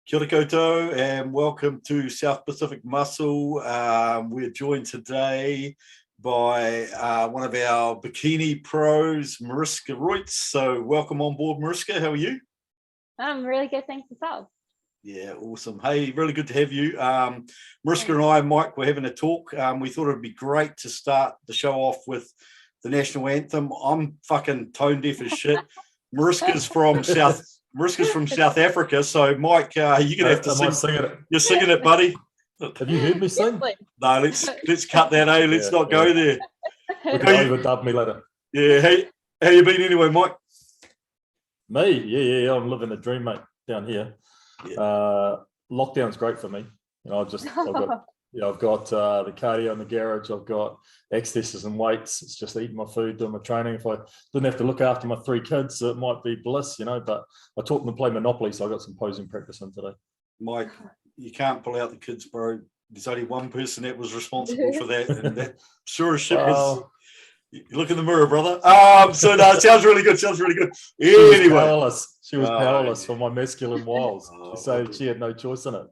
Kia ora koutou, and welcome to South Pacific Muscle. We're joined today by one of our bikini pros, Mariska Roetz. So welcome on board, Mariska. How are you? I'm really good, thanks yourself. Yeah, awesome. Hey, really good to have you. Mariska and I, Mike, were having a talk. We thought it'd be great to start the show off with the national anthem. I'm fucking tone deaf as shit. Mariska's from South Africa, so Mike, you're gonna have to sing. Singing it? You're singing it, buddy. Have you heard me sing? No, let's cut that. Let's not go there. We can overdub me later. Yeah. Hey, how you been anyway, Mike? Me? Yeah. I'm living a dream, mate, down here. Yeah. Lockdown's great for me. I've got the cardio in the garage. I've got exercises and weights. It's just eating my food, doing my training. If I didn't have to look after my 3 kids, it might be bliss, But I taught them to play Monopoly, so I got some posing practice in today. Mike, you can't pull out the kids, bro. There's only one person that was responsible for that, and that sure as shit was. You look in the mirror, brother. So no, it sounds really good. Anyway, she was powerless for my masculine wiles. She said she had no choice in it.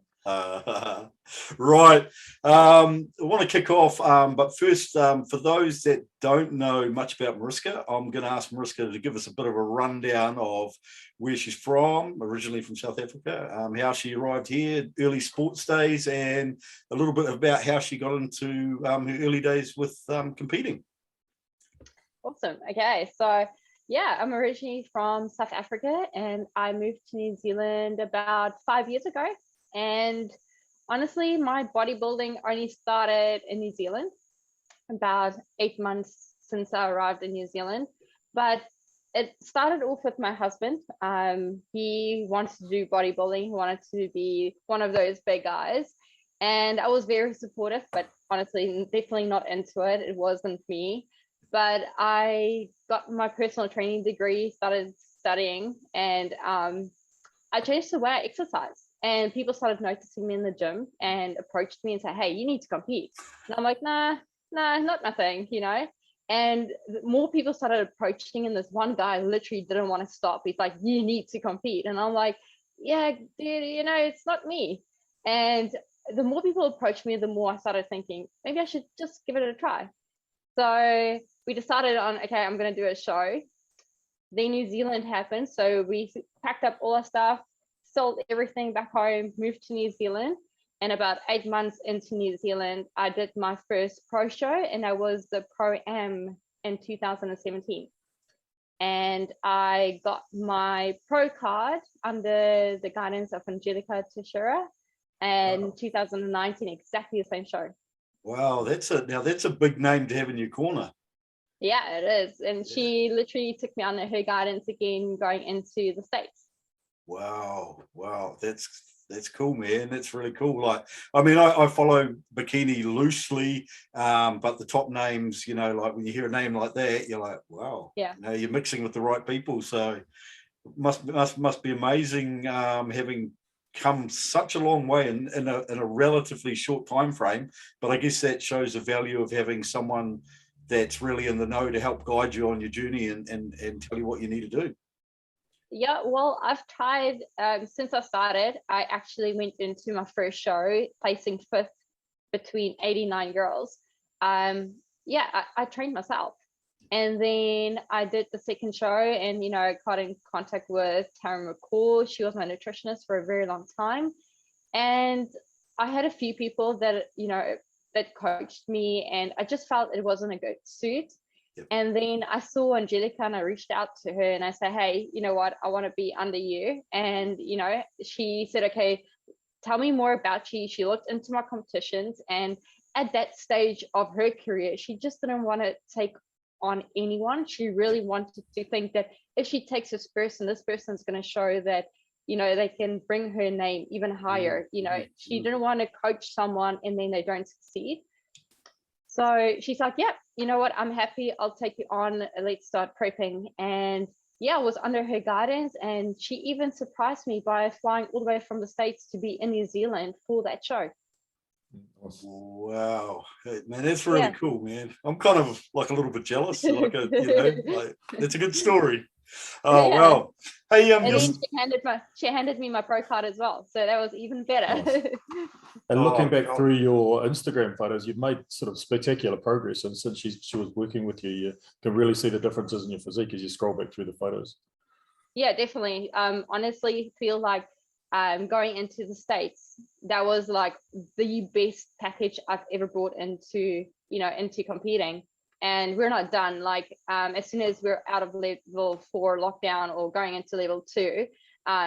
Right. I want to kick off, but first, for those that don't know much about Mariska, I'm going to ask Mariska to give us a bit of a rundown of where she's from, originally from South Africa, how she arrived here, early sports days, and a little bit about how she got into her early days with competing. Awesome. Okay, so yeah, I'm originally from South Africa, and I moved to New Zealand about 5 years ago. And honestly, my bodybuilding only started in New Zealand, about 8 months since I arrived in New Zealand. But it started off with my husband. He wanted to do bodybuilding. He wanted to be one of those big guys. And I was very supportive, but honestly, definitely not into it. It wasn't me. But I got my personal training degree, started studying, and I changed the way I exercise. And people started noticing me in the gym and approached me and said, hey, you need to compete. And I'm like, nah, not nothing, And more people started approaching, and this one guy literally didn't want to stop. He's like, you need to compete. And I'm like, yeah, dude, it's not me. And the more people approached me, the more I started thinking, maybe I should just give it a try. So we decided on, okay, I'm going to do a show. Then New Zealand happened. So we packed up all our stuff, sold everything back home, moved to New Zealand, and about 8 months into New Zealand, I did my first pro show, and I was the Pro-Am in 2017. And I got my pro card under the guidance of Angelica Teixeira, and 2019, exactly the same show. Wow, that's a big name to have in your corner. Yeah, it is. And she literally took me under her guidance again, going into the States. Wow, that's cool, man. That's really cool. I follow bikini loosely, but the top names, like when you hear a name like that, you're like, wow, yeah, you're mixing with the right people. So it must be amazing, having come such a long way in a relatively short time frame. But I guess that shows the value of having someone that's really in the know to help guide you on your journey and tell you what you need to do. Yeah, well, I've tried since I started. I actually went into my first show placing 5th between 89 girls. I trained myself, and then I did the second show, and I got in contact with Tara McCall. She was my nutritionist for a very long time, and I had a few people that that coached me, and I just felt it wasn't a good suit. Yep. And then I saw Angelica, and I reached out to her and I said, hey, you know what, I want to be under you. And she said, okay, tell me more about you. She looked into my competitions, and at that stage of her career, she just didn't want to take on anyone. She really wanted to think that if she takes this person's going to show that they can bring her name even higher. She didn't want to coach someone and then they don't succeed. So she's like, yeah, you know what, I'm happy, I'll take you on, let's start prepping. And yeah, I was under her guidance, and she even surprised me by flying all the way from the States to be in New Zealand for that show. Wow, man, that's really cool, man. I'm kind of like a little bit jealous. It's a good story. Oh, Yeah. well. Hey, And you're, then she handed me my pro card as well, so that was even better. Nice. And looking oh, back God. through your Instagram photos, you've made sort of spectacular progress. And since she was working with you, you can really see the differences in your physique as you scroll back through the photos. Yeah, definitely. Honestly, feel like going into the States, that was like the best package I've ever brought into, into competing. And we're not done. Like as soon as we're out of level 4 lockdown or going into level 2,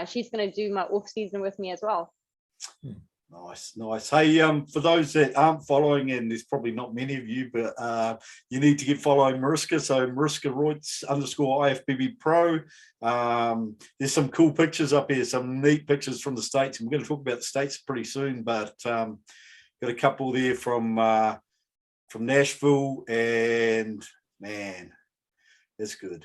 she's going to do my off season with me as well. Nice. Hey, for those that aren't following, and there's probably not many of you, but you need to get following Mariska. So Mariska Roetz _IFBB Pro. There's some cool pictures up here, some neat pictures from the States. And we're going to talk about the States pretty soon, but got a couple there from Nashville, and man, that's good.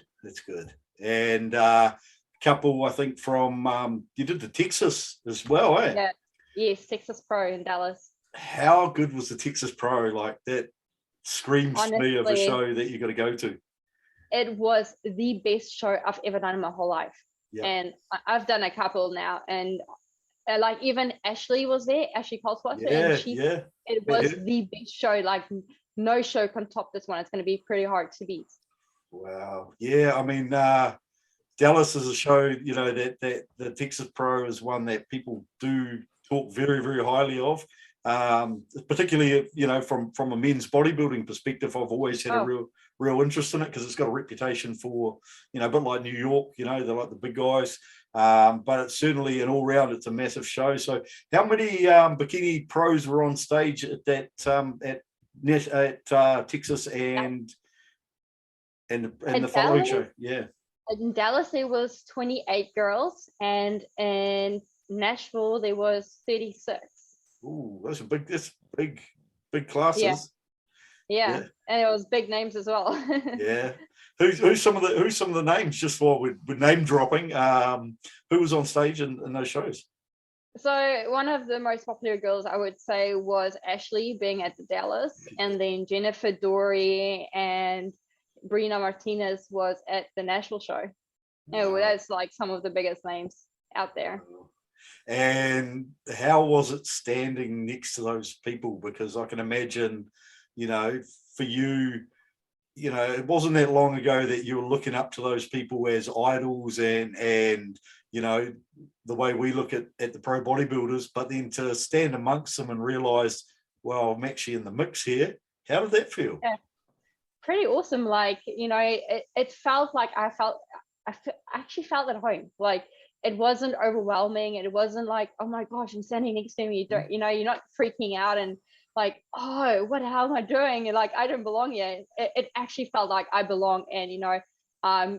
And a couple, I think, from you did the Texas as well, eh? Yeah. Yes, Texas Pro in Dallas. How good was the Texas Pro? Like, that screams to me of a Honestly, show that you got to go to. It was the best show I've ever done in my whole life. Yeah. And I've done a couple now, and like even Ashley was there, Ashley Coltswater, and it was the best show. Like no show can top this one. It's going to be pretty hard to beat. Wow. Yeah, I mean, Dallas is a show, that the Texas Pro is one that people do talk very, very highly of. Particularly, from a men's bodybuilding perspective, I've always had a real interest in it, because it's got a reputation for, a bit like New York, they're like the big guys. But it's certainly an all round, it's a massive show. So how many bikini pros were on stage at that at Texas and the following show? Yeah. In Dallas, there was 28 girls, and in Nashville, there was 36. Ooh, that's big classes. Yeah. And it was big names as well. Yeah. Who's some of the names, just while we're name dropping? Who was on stage in those shows? So one of the most popular girls, I would say, was Ashley, being at the Dallas, and then Jennifer Dory and Brina Martinez was at the Nashville show. Wow. That's like some of the biggest names out there. And how was it standing next to those people? Because I can imagine, for you, it wasn't that long ago that you were looking up to those people as idols, and the way we look at the pro bodybuilders, but then to stand amongst them and realize, well, I'm actually in the mix here. How did that feel? Yeah. Pretty awesome. Like, it felt like I actually felt at home. Like, it wasn't overwhelming, and it wasn't like, oh my gosh, I'm standing next to me. You're not freaking out and like, oh, what the hell am I doing? And like, I don't belong here. It actually felt like I belong. And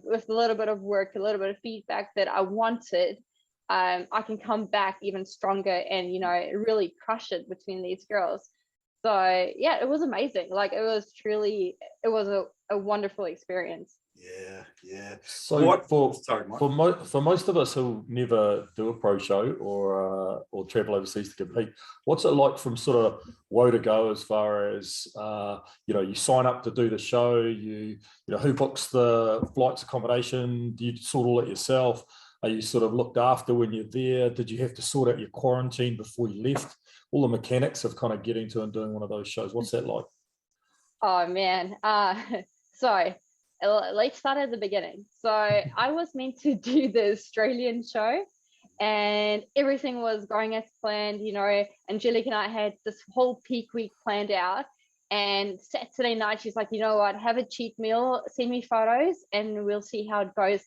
with a little bit of work, a little bit of feedback that I wanted, I can come back even stronger and really crush it between these girls. So yeah, it was amazing. Like, it was a wonderful experience. Yeah. So for most of us who never do a pro show or travel overseas to compete, what's it like from sort of woe to go, as far as you sign up to do the show, who books the flights, accommodation? Do you sort all it yourself? Are you sort of looked after when you're there? Did you have to sort out your quarantine before you left? All the mechanics of kind of getting to and doing one of those shows. What's that like? Oh man. So let's start at the beginning. So I was meant to do the Australian show, and everything was going as planned. Angelica and I had this whole peak week planned out, and Saturday night she's like, you know what, have a cheat meal, send me photos and we'll see how it goes.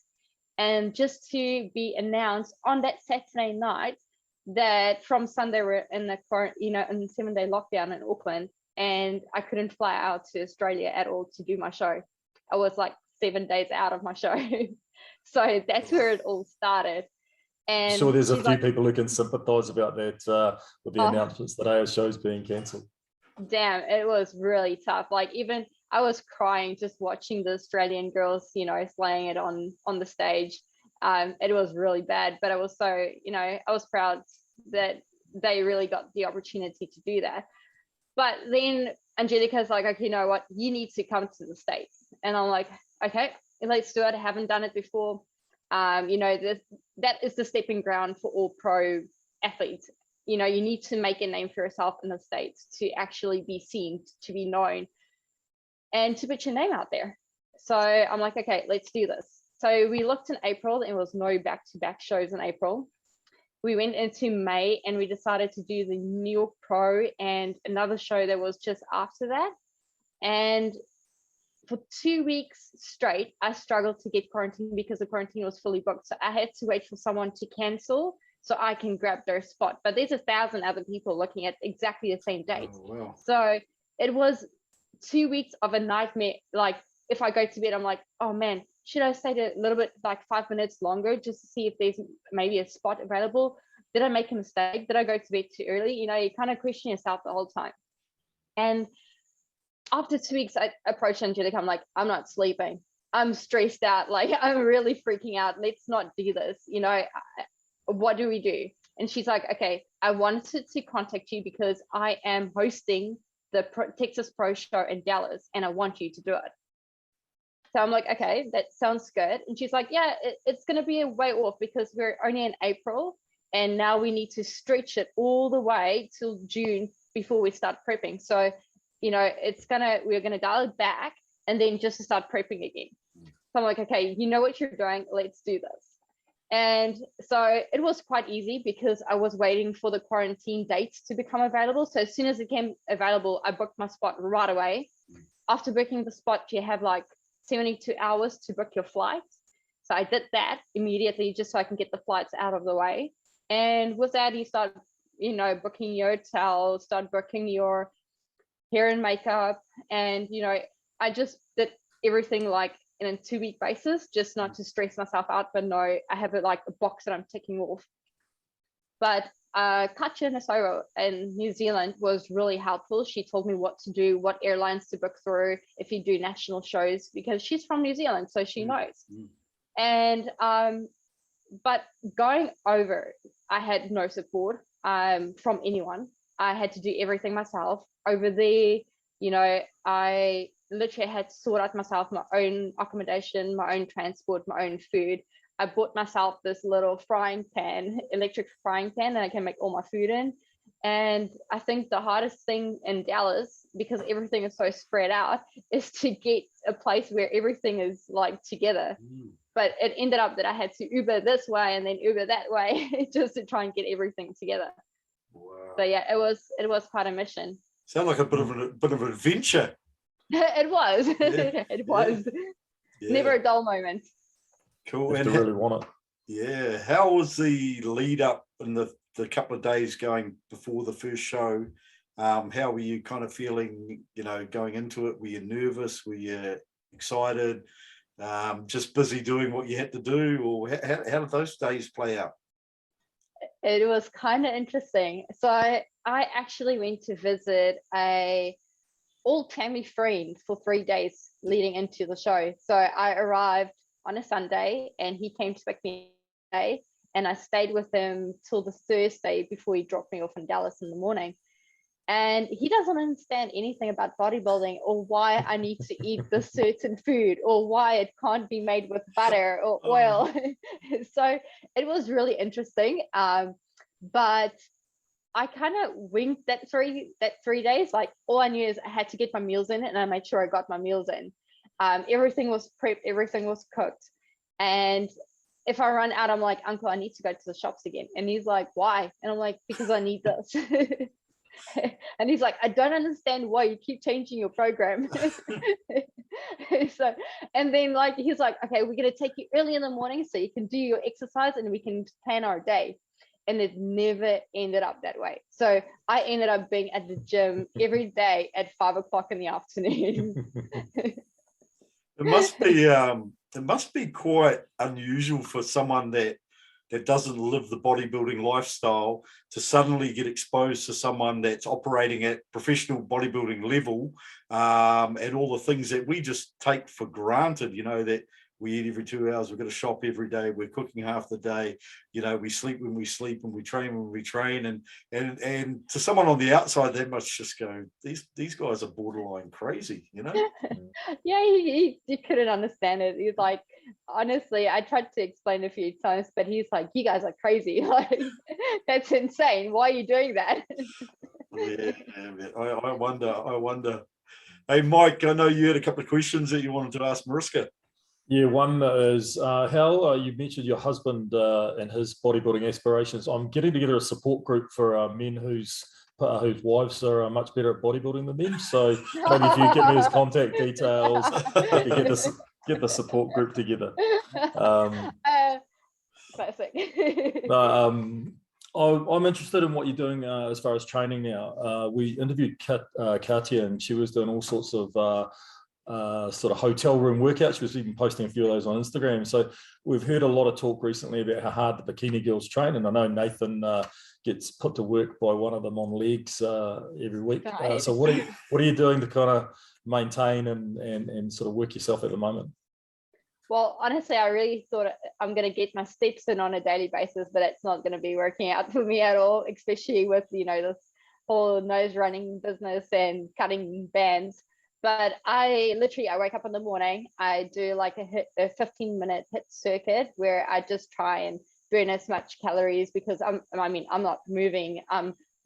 And just to be announced on that Saturday night that from Sunday we're in the in the 7-day lockdown in Auckland, and I couldn't fly out to Australia at all to do my show. I was like 7 days out of my show. So that's where it all started. And sure, there's a few people who can sympathize about that with the announcements that our show's being cancelled. Damn, it was really tough. Like, even I was crying just watching the Australian girls, slaying it on the stage. It was really bad, but I was so, I was proud that they really got the opportunity to do that. But then Angelica's like, okay, you know what, you need to come to the States. And I'm like, okay, let's do it. I haven't done it before. You know, that is the stepping ground for all pro athletes. You know, you need to make a name for yourself in the States to actually be seen, to be known, and to put your name out there. So I'm like, okay, let's do this. So we looked in April, and there was no back-to-back shows in April. We went into May and we decided to do the New York Pro and another show that was just after that. And for 2 weeks straight, I struggled to get quarantine because the quarantine was fully booked. So I had to wait for someone to cancel so I can grab their spot. But there's 1,000 other people looking at exactly the same date. Oh, wow. So it was 2 weeks of a nightmare. Like if I go to bed, I'm like, oh man, should I stay a little bit, like 5 minutes longer just to see if there's maybe a spot available? Did I make a mistake? Did I go to bed too early? You know, you kind of question yourself the whole time. And after 2 weeks, I approached Angelica. I'm like, I'm not sleeping. I'm stressed out. Like, I'm really freaking out. Let's not do this. You know, what do we do? And she's like, okay, I wanted to contact you because I am hosting the Texas Pro show in Dallas and I want you to do it. So I'm like, okay, that sounds good. And she's like, yeah, it's going to be a way off because we're only in April and now we need to stretch it all the way till June before we start prepping. So, you know, we're going to dial it back and then just to start prepping again. So I'm like, okay, you know what you're doing, let's do this. And so it was quite easy because I was waiting for the quarantine dates to become available. So as soon as it came available, I booked my spot right away. After booking the spot, you have like 72 hours to book your flight. So I did that immediately just so I can get the flights out of the way. And with that, you start, you know, booking your hotel, start booking your hair and makeup. And, you know, I just did everything like in a 2 week basis, just not to stress myself out, but no, I have a box that I'm ticking off. But Katja Nasoro in New Zealand was really helpful. She told me what to do, what airlines to book through if you do national shows, because she's from New Zealand, so she knows. And but going over, I had no support from anyone. I had to do everything myself over there. You know, I literally had to sort out myself my own accommodation, my own transport, my own food. I bought myself this little frying pan, electric frying pan that I can make all my food in. And I think the hardest thing in Dallas, because everything is so spread out, is to get a place where everything is like together. But it ended up that I had to Uber this way and then Uber that way just to try and get everything together. Wow. So yeah, it was quite a mission. Sound like a bit of an adventure. It was. Yeah. It was. Yeah. Never a dull moment. Cool. You And really want it. yeah, how was the lead up in the couple of days going before the first show? How were you kind of feeling, you know, going into it? Were you nervous? Were you excited? Just busy doing what you had to do? Or how did those days play out? It was kind of interesting. So I actually went to visit a old family friend for 3 days leading into the show. So I arrived on a Sunday and he came to pick me up, and I stayed with him till the Thursday before he dropped me off in Dallas in the morning. And he doesn't understand anything about bodybuilding or why I need to eat this certain food or why it can't be made with butter or oil. So it was really interesting. But I kind of winged that 3 days. Like all I knew is I had to get my meals in, and I made sure I got my meals in. Everything was prepped, everything was cooked. And if I run out, I'm like, Uncle, I need to go to the shops again. And he's like, why? And I'm like, because I need this. And he's like, I don't understand why you keep changing your program. So, and then like, he's like, okay, we're going to take you early in the morning so you can do your exercise and we can plan our day. And it never ended up that way. So I ended up being at the gym every day at 5 o'clock in the afternoon. It must be quite unusual for someone that doesn't live the bodybuilding lifestyle to suddenly get exposed to someone that's operating at professional bodybuilding level, and all the things that we just take for granted, you know, that we eat every 2 hours, we've got to shop every day, we're cooking half the day, you know, we sleep when we sleep, and we train when we train. And to someone on the outside, they must just go, these guys are borderline crazy, you know? Yeah, he couldn't understand it. He's like, honestly, I tried to explain a few times, but he's like, you guys are crazy. Like, that's insane. Why are you doing that? Yeah, man. I wonder. Hey, Mike, I know you had a couple of questions that you wanted to ask Mariska. Yeah, one is how you mentioned your husband and his bodybuilding aspirations. I'm getting together a support group for men whose wives are much better at bodybuilding than them. So maybe if you give me his contact details, we can get the support group together. Classic. I'm interested in what you're doing as far as training now. We interviewed Katia, and she was doing all sorts of sort of hotel room workouts. She was even posting a few of those on Instagram. So we've heard a lot of talk recently about how hard the bikini girls train, and I know Nathan gets put to work by one of them on legs every week. Right. So what are you doing to kind of maintain and sort of work yourself at the moment? Well, honestly, I really thought I'm going to get my steps in on a daily basis, but it's not going to be working out for me at all, especially with, you know, this whole nose running business and cutting bands. But I wake up in the morning, I do like a 15-minute HIIT circuit where I just try and burn as much calories, because I'm not moving.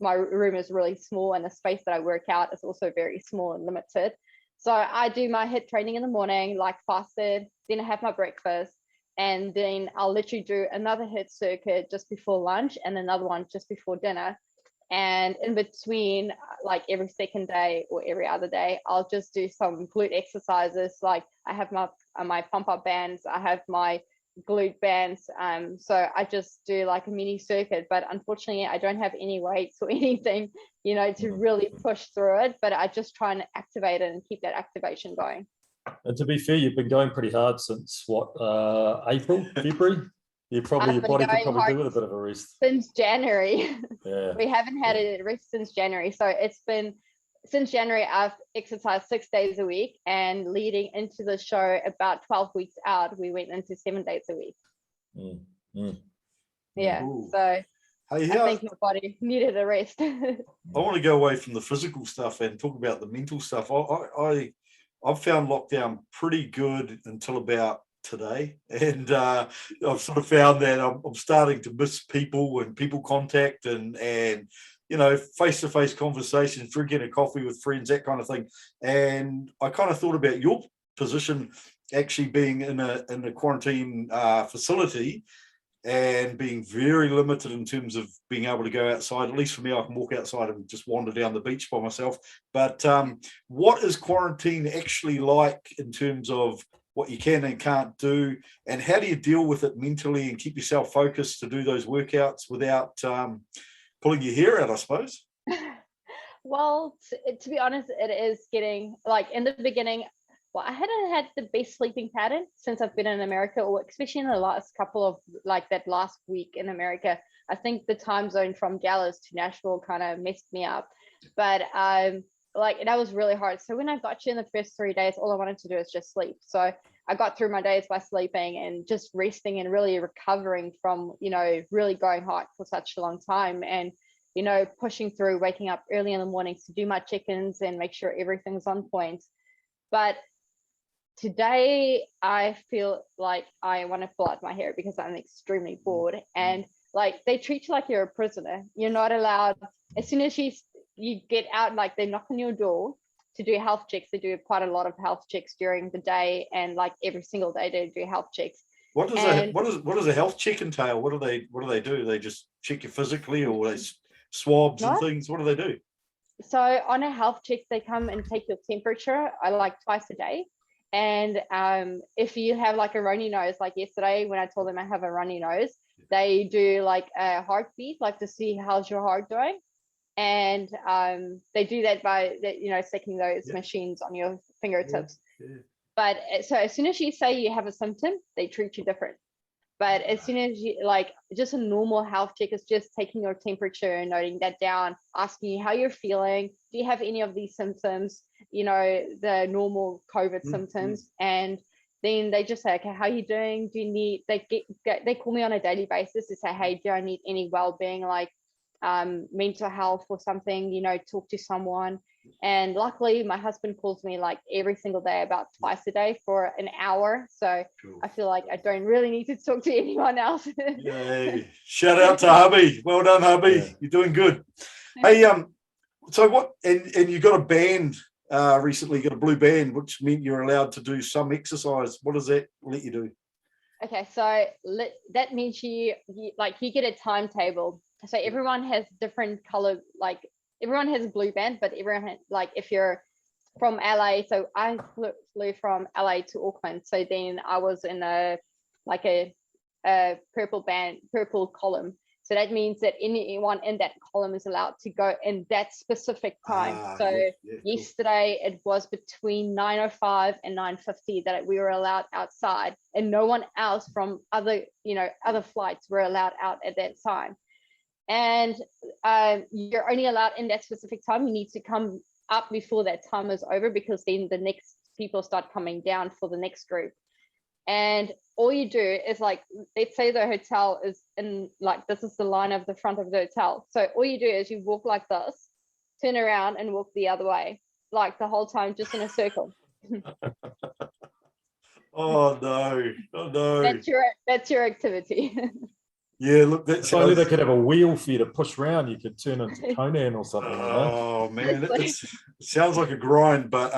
My room is really small, and the space that I work out is also very small and limited. So I do my HIIT training in the morning, like fasted, then I have my breakfast, and then I'll literally do another HIIT circuit just before lunch and another one just before dinner. And in between, like every second day or every other day, I'll just do some glute exercises. Like I have my pump up bands, I have my glute bands. So I just do like a mini circuit, but unfortunately I don't have any weights or anything, you know, to really push through it. But I just try and activate it and keep that activation going. And to be fair, you've been going pretty hard since what, April, February? Your body could probably do with a bit of a rest. Since January. Yeah. We haven't had a rest since January. So it's been, since January, I've exercised 6 days a week, and leading into the show about 12 weeks out, we went into 7 days a week. Yeah. Ooh. So Hey, I think my body needed a rest. I want to go away from the physical stuff and talk about the mental stuff. I've found lockdown pretty good until about today, and I've sort of found that I'm starting to miss people and people contact and you know, face-to-face conversations, drinking a coffee with friends, that kind of thing. And I kind of thought about your position actually being in a quarantine facility and being very limited in terms of being able to go outside. At least for me, I can walk outside and just wander down the beach by myself. But what is quarantine actually like in terms of what you can and can't do, and how do you deal with it mentally and keep yourself focused to do those workouts without pulling your hair out, I suppose? Well, to be honest, it is getting, like, in the beginning, well, I hadn't had the best sleeping pattern since I've been in America, or especially in the last couple of, like, that last week in America. I think the time zone from Dallas to Nashville kind of messed me up. But like, that was really hard. So when I got you in the first 3 days, all I wanted to do is just sleep. So I got through my days by sleeping and just resting and really recovering from, you know, really going hard for such a long time, and, you know, pushing through, waking up early in the mornings to do my check-ins and make sure everything's on point. But today I feel like I want to pull out my hair because I'm extremely bored. And like, they treat you like you're a prisoner. You're not allowed, as soon as you get out, like, they knock on your door to do health checks. They do quite a lot of health checks during the day, and like every single day they do health checks. What does a health check entail? What do they do? They just check you physically, or they swabs and things? What do they do? So on a health check, they come and take your temperature like twice a day. And if you have like a runny nose, like yesterday when I told them I have a runny nose, they do like a heartbeat, like to see how's your heart doing. And they do that by, you know, sticking those machines on your fingertips. But so as soon as you say you have a symptom, they treat you different. But as soon as you, like, just a normal health check is just taking your temperature and noting that down, asking you how you're feeling. Do you have any of these symptoms? You know, the normal COVID symptoms. And then they just say, okay, how are you doing? Do you need, they call me on a daily basis to say, hey, do I need any well-being, like mental health or something, you know, talk to someone. And luckily my husband calls me like every single day, about twice a day for an hour. So Cool. I feel like I don't really need to talk to anyone else. Yay. Shout out to hubby. Well done, hubby. Yeah. You're doing good. Hey, so what, and you got a band recently, you got a blue band, which meant you're allowed to do some exercise. What does that let you do? Okay, so that means you get a timetable. So everyone has different color, like everyone has a blue band, but everyone has, like, if you're from LA, so I flew from LA to Auckland. So then I was in a purple band, purple column. So that means that anyone in that column is allowed to go in that specific time. Yesterday it was between 9:05 and 9:50 that we were allowed outside, and no one else from other flights were allowed out at that time. And you're only allowed in that specific time. You need to come up before that time is over, because then the next people start coming down for the next group. And all you do is, like, let's say the hotel is in, like, this is the line of the front of the hotel. So all you do is you walk like this, turn around and walk the other way, like the whole time, just in a circle. Oh no. That's your activity. Yeah, look, that's If only they could have a wheel for you to push around. You could turn into Conan or something. Oh man, it sounds like a grind. But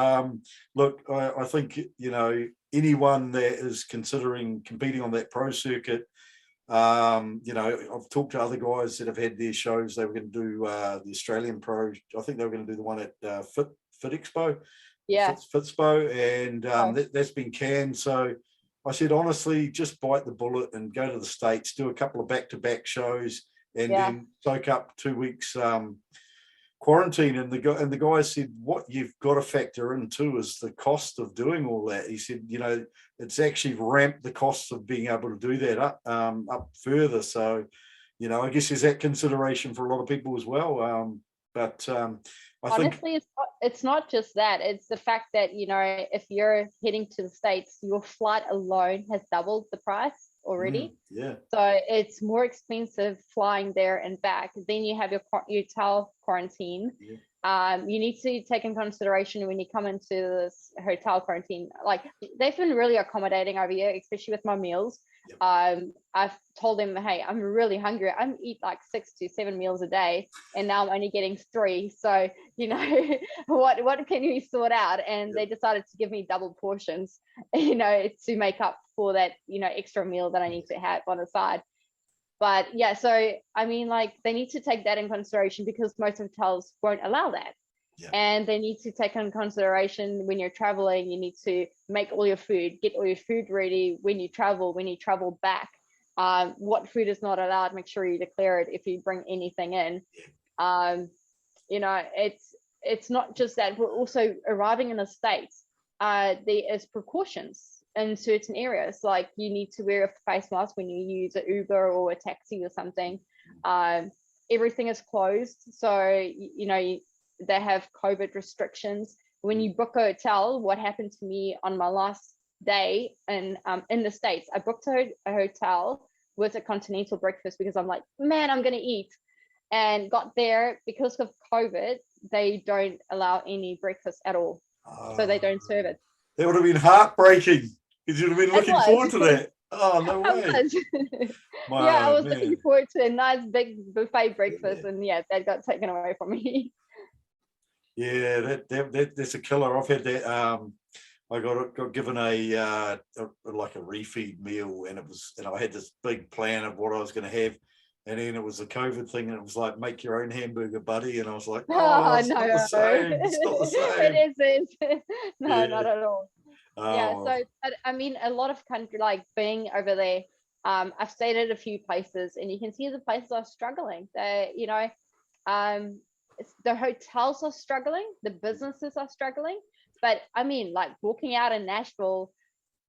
look, I think, you know, anyone that is considering competing on that pro circuit, you know, I've talked to other guys that have had their shows. They were going to do the Australian Pro. I think they were going to do the one at Fit Expo. Yeah. Fitspo, and that's been canned. So I said, honestly, just bite the bullet and go to the States, do a couple of back-to-back shows, and then soak up 2 weeks quarantine. And the guy said, what you've got to factor in too is the cost of doing all that. He said, you know, it's actually ramped the costs of being able to do that up further. So, you know, I guess there's that consideration for a lot of people as well. But honestly, it's not just that. It's the fact that, you know, if you're heading to the States, your flight alone has doubled the price already. Yeah. So it's more expensive flying there and back. Then you have your hotel quarantine. Yeah. You need to take in consideration when you come into this hotel quarantine. Like, they've been really accommodating over here, especially with my meals. Yep. I've told them, hey, I'm really hungry. I eat like 6 to 7 meals a day, and now I'm only getting 3. So, you know, what can we sort out? And they decided to give me double portions, you know, to make up for that, you know, extra meal that I need to have on the side. But yeah, so I mean, like, they need to take that in consideration, because most hotels won't allow that. Yeah. And they need to take in consideration when you're traveling, you need to make all your food, get all your food ready when you travel back. What food is not allowed, make sure you declare it if you bring anything in. You know, it's not just that, we're also arriving in the States. There is precautions in certain areas, like you need to wear a face mask when you use an Uber or a taxi or something. Everything is closed, so you know, they have COVID restrictions. When you book a hotel, what happened to me on my last day in the States, I booked a hotel with a continental breakfast, because I'm like, man, I'm gonna eat, and got there, because of COVID, they don't allow any breakfast at all. So they don't serve it. That would have been heartbreaking, because you'd have been looking forward to that. Oh, no way. Yeah, I was looking forward to a nice big buffet breakfast, and yeah, that got taken away from me. Yeah, that's a killer. I've had that. I got given a like a refeed meal, and I had this big plan of what I was going to have, and then it was a COVID thing, and it was like, make your own hamburger, buddy. And I was like, oh, it's not the same. It's not the same. It isn't. No, not at all. Yeah, so I mean, a lot of country, like being over there, I've stayed at a few places, and you can see the places are struggling. They, you know, the hotels are struggling, the businesses are struggling. But I mean, like, walking out in Nashville,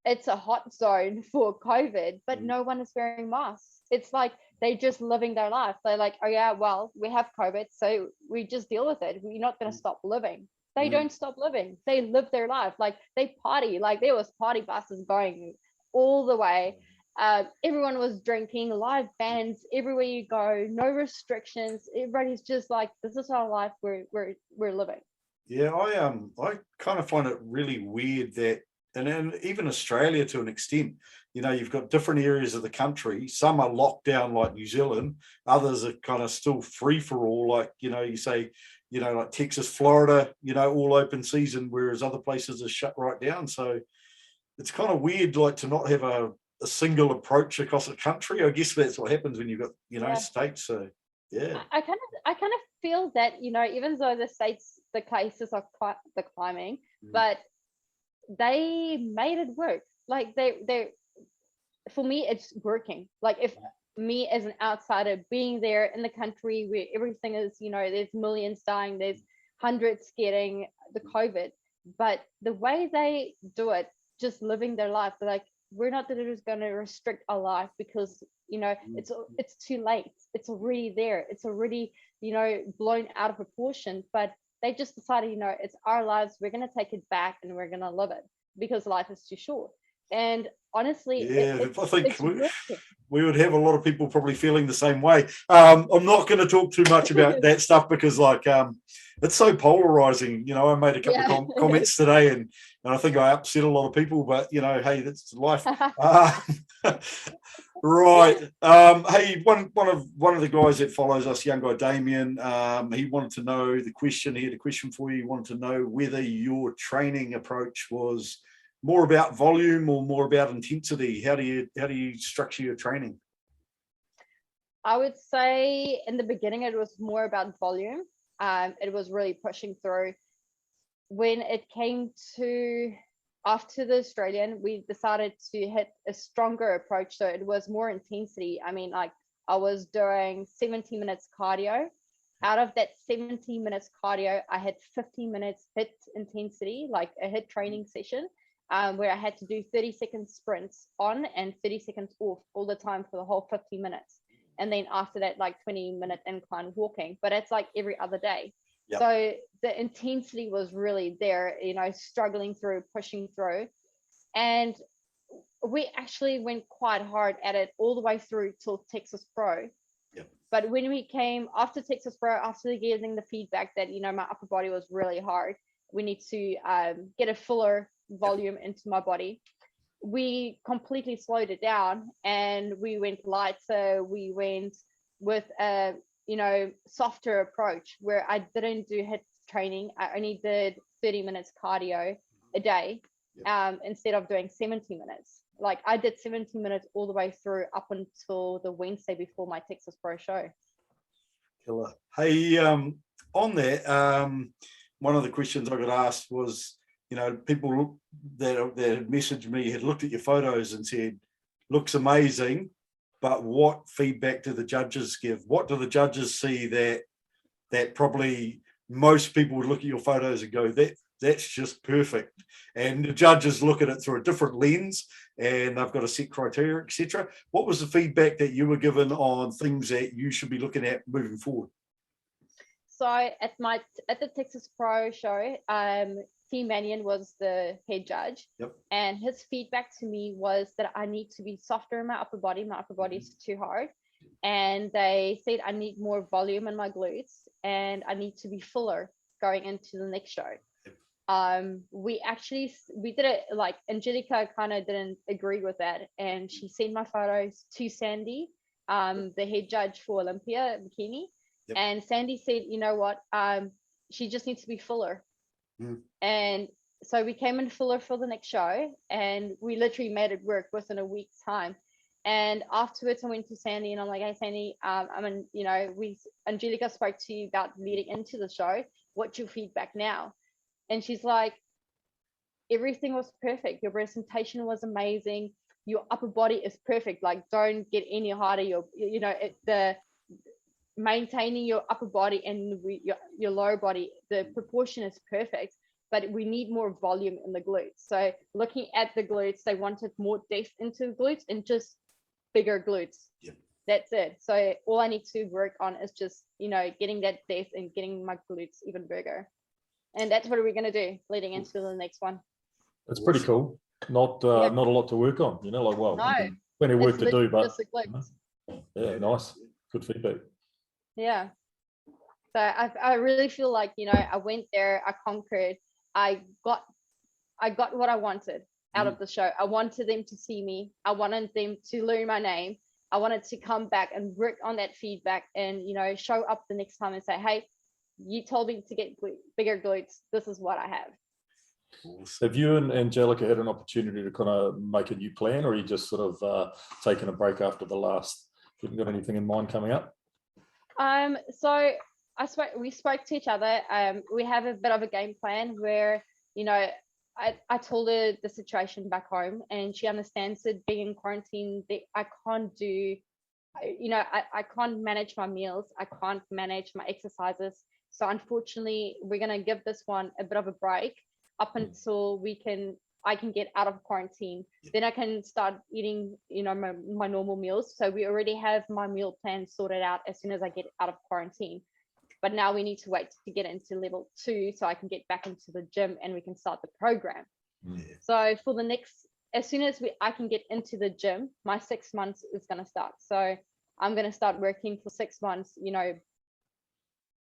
it's a hot zone for COVID, but no one is wearing masks. It's like they're just living their life. They're like, oh yeah, well, we have COVID, so we just deal with it. We're not going to stop living. They don't stop living. They live their life. Like they party. Like there was party buses going all the way. Everyone was drinking, live bands everywhere you go, no restrictions. Everybody's just like, this is our life we're living. Yeah, I kind of find it really weird that, and then even Australia to an extent, you've got different areas of the country. Some are locked down like New Zealand, others are kind of still free for all, like you say, like Texas, Florida, all open season, whereas other places are shut right down. So it's kind of weird, like, to not have a single approach across the country. I guess that's what happens when you've got states. So yeah, I kind of feel that even though the states, the cases are climbing, but they made it work. Like they for me, it's working. Like if me as an outsider being there in the country where everything is, there's millions dying, there's hundreds getting the COVID, but the way they do it, just living their life, they're like, we're not just going to restrict our life because it's too late. It's already there. It's already blown out of proportion. But they just decided, it's our lives. We're going to take it back and we're going to live it because life is too short. And honestly, I think we would have a lot of people probably feeling the same way. I'm not going to talk too much about that stuff because, like, it's so polarizing. I made a couple of comments today, and I think I upset a lot of people. But hey, that's life. Right. Hey, one of the guys that follows us, young guy Damien, he wanted to know the question. He had a question for you. He wanted to know whether your training approach was more about volume or more about intensity. How do you structure your training? I would say in the beginning it was more about volume. It was really pushing through. When it came to after the Australian, we decided to hit a stronger approach, so it was more intensity. I mean, like I was doing 70 minutes cardio. Out of that 70 minutes cardio, I had 15 minutes HIIT intensity, like a HIIT training session. Where I had to do 30-second sprints on and 30 seconds off all the time for the whole 50 minutes. And then after that, like 20-minute incline walking, but it's like every other day. Yep. So the intensity was really there, struggling through, pushing through. And we actually went quite hard at it all the way through till Texas Pro. Yep. But when we came after Texas Pro, after getting the feedback that, my upper body was really hard, we need to get a fuller volume into my body, we completely slowed it down and we went lighter. We went with a softer approach where I didn't do HIIT training. I only did 30 minutes cardio a day, instead of doing 70 minutes. Like I did 70 minutes all the way through up until the Wednesday before my Texas Pro show. Killer. Hey, on that, one of the questions I got asked was, people that had messaged me had looked at your photos and said, looks amazing, but what feedback do the judges give? What do the judges see that probably most people would look at your photos and go, that's just perfect? And the judges look at it through a different lens and they've got a set criteria, etc. What was the feedback that you were given on things that you should be looking at moving forward? So at the Texas Pro show, T Mannion was the head judge. Yep. And his feedback to me was that I need to be softer in my upper body. My upper body is too hard. And they said I need more volume in my glutes and I need to be fuller going into the next show. We did it, like Angelica kind of didn't agree with that. And she sent my photos to Sandy, the head judge for Olympia Bikini. Yep. And Sandy said, you know what, she just needs to be fuller. And so we came in fuller for the next show and we literally made it work within a week's time. And afterwards I went to Sandy and I'm like, hey Sandy, Angelica spoke to you about leading into the show. What's your feedback now? And she's like, everything was perfect. Your presentation was amazing. Your upper body is perfect. Like, don't get any harder. Maintaining your upper body and your lower body, the proportion is perfect, but we need more volume in the glutes. So looking at the glutes, they wanted more depth into the glutes and just bigger glutes. Yep. That's it. So all I need to work on is just, getting that depth and getting my glutes even bigger. And that's what we're going to do leading into the next one. It's pretty cool. Not Yeah. not a lot to work on, you know, like, well, No, plenty of work it's to do, literally but just the glutes. yeah, nice. Good feedback. Yeah. So I really feel like, you know, I went there, I conquered, I got what I wanted out of the show. I wanted them to see me. I wanted them to learn my name. I wanted to come back and work on that feedback and, you know, show up the next time and say, hey, you told me to get bigger glutes. This is what I have. Have you and Angelica had an opportunity to kind of make a new plan, or are you just sort of taking a break after the last? You haven't got anything in mind coming up? So we spoke to each other. We have a bit of a game plan where, you know, I told her the situation back home, and she understands that being in quarantine, that I can't do, you know, I can't manage my meals. I can't manage my exercises. So unfortunately, we're going to give this one a bit of a break up until I can get out of quarantine. Then I can start eating, you know, my normal meals. So we already have my meal plan sorted out as soon as I get out of quarantine. But now we need to wait to get into level 2 so I can get back into the gym and we can start the program. So for the next, as soon as I can get into the gym, my 6 months is going to start. So I'm going to start working for 6 months, you know,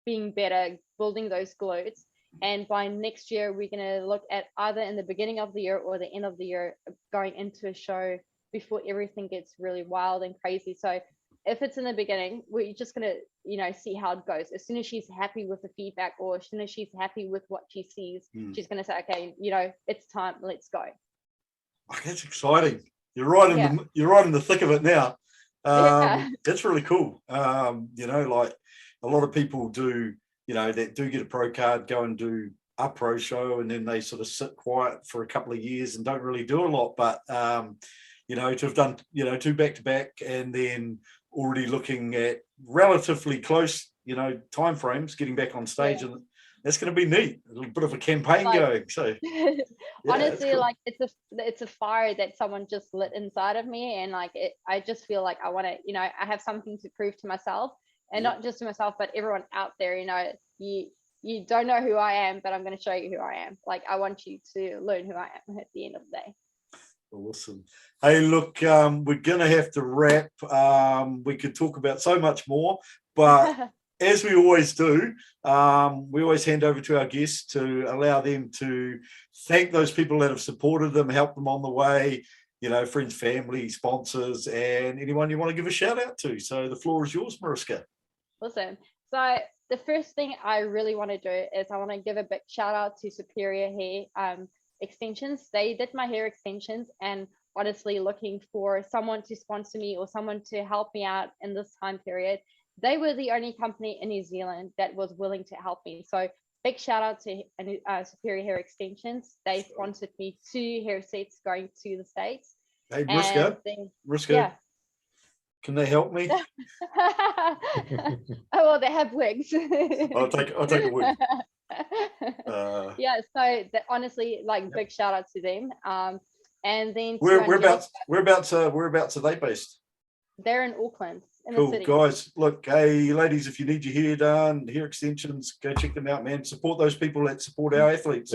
being better, building those glutes. And by next year, we're going to look at either in the beginning of the year or the end of the year, going into a show before everything gets really wild and crazy. So if it's in the beginning, we're just going to, you know, see how it goes. As soon as she's happy with the feedback, or as soon as she's happy with what she sees, she's going to say, okay, you know, it's time, let's go. Oh, that's exciting. You're right in the thick of it now. That's really cool. You know, like a lot of people do, you know, that do get a pro card, go and do a pro show, and then they sort of sit quiet for a couple of years and don't really do a lot. But you know, to have done, you know, 2 back-to-back and then already looking at relatively close, you know, timeframes, getting back on stage, and that's going to be neat. A little bit of a campaign going. So honestly, cool. like it's a fire that someone just lit inside of me, and like I just feel like I want to, you know, I have something to prove to myself, and not just to myself, but everyone out there. You know, you don't know who I am, but I'm going to show you who I am. Like, I want you to learn who I am at the end of the day. Awesome. Hey, look, we're going to have to wrap. We could talk about so much more, but as we always do, we always hand over to our guests to allow them to thank those people that have supported them, help them on the way, you know, friends, family, sponsors, and anyone you want to give a shout out to. So the floor is yours, Mariska. Awesome. So the first thing I really want to do is I want to give a big shout out to Superior Hair Extensions. They did my hair extensions, and honestly, looking for someone to sponsor me or someone to help me out in this time period. They were the only company in New Zealand that was willing to help me. So big shout out to Superior Hair Extensions. They sponsored me 2 hair sets going to the States. Hey, Mariska, yeah. Can they help me? Oh, well, they have wigs. I'll take a wig. Yeah, so honestly, like, big shout out to them. And then whereabouts are they based? They're in Auckland, in cool, the city. Guys. Look, hey, ladies, if you need your hair done, hair extensions, go check them out, man. Support those people that support our athletes.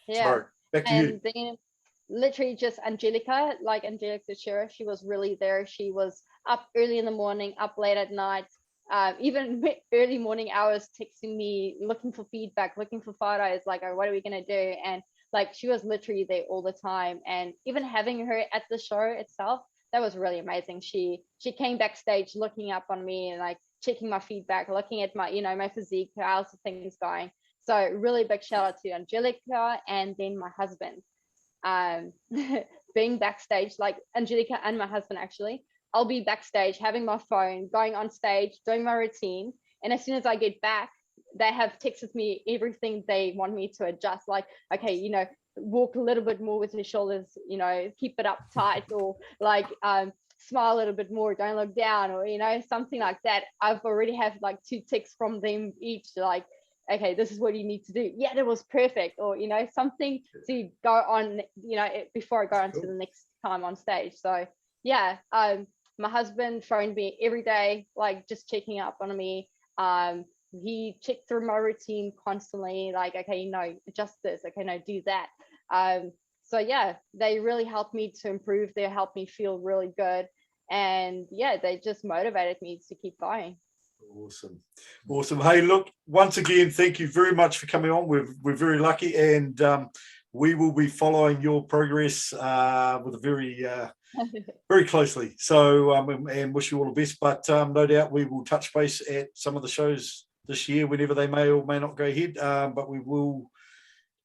Yeah. Sorry, back to you. And then literally just Angelica, like Angelica Sheriff, she was really there. She was up early in the morning, up late at night, even early morning hours, texting me, looking for feedback, looking for photos, like, oh, what are we gonna do? And like, she was literally there all the time. And even having her at the show itself, that was really amazing. She came backstage looking up on me and like checking my feedback, looking at my, you know, my physique, how's the things going. So really big shout out to Angelica, and then my husband. Being backstage, like Angelica and my husband, actually, I'll be backstage having my phone, going on stage, doing my routine, and as soon as I get back, they have texted me everything they want me to adjust, like, okay, you know, walk a little bit more with your shoulders, you know, keep it up tight, or like smile a little bit more, don't look down, or, you know, something like that. I've already have like 2 texts from them each, like, okay, this is what you need to do. Yeah, that was perfect. Or, you know, something to go on, you know, before I go on to the next time on stage. So yeah, my husband phoned me every day, like just checking up on me. he checked through my routine constantly, like, okay, no, adjust this, okay, no, do that. So yeah, they really helped me to improve. They helped me feel really good. And yeah, they just motivated me to keep going. Awesome. Hey, look, once again, thank you very much for coming on. We're very lucky, and we will be following your progress with a very closely. So and wish you all the best. But no doubt we will touch base at some of the shows this year, whenever they may or may not go ahead. But we will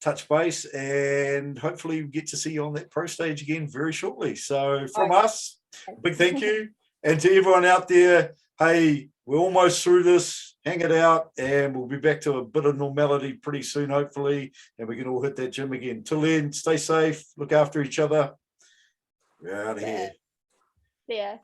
touch base and hopefully get to see you on that pro stage again very shortly. So from us, a big thank you. And to everyone out there, hey, we're almost through this. Hang it out, and we'll be back to a bit of normality pretty soon, hopefully, and we can all hit that gym again. Till then, stay safe, look after each other. We're out of here. Yeah.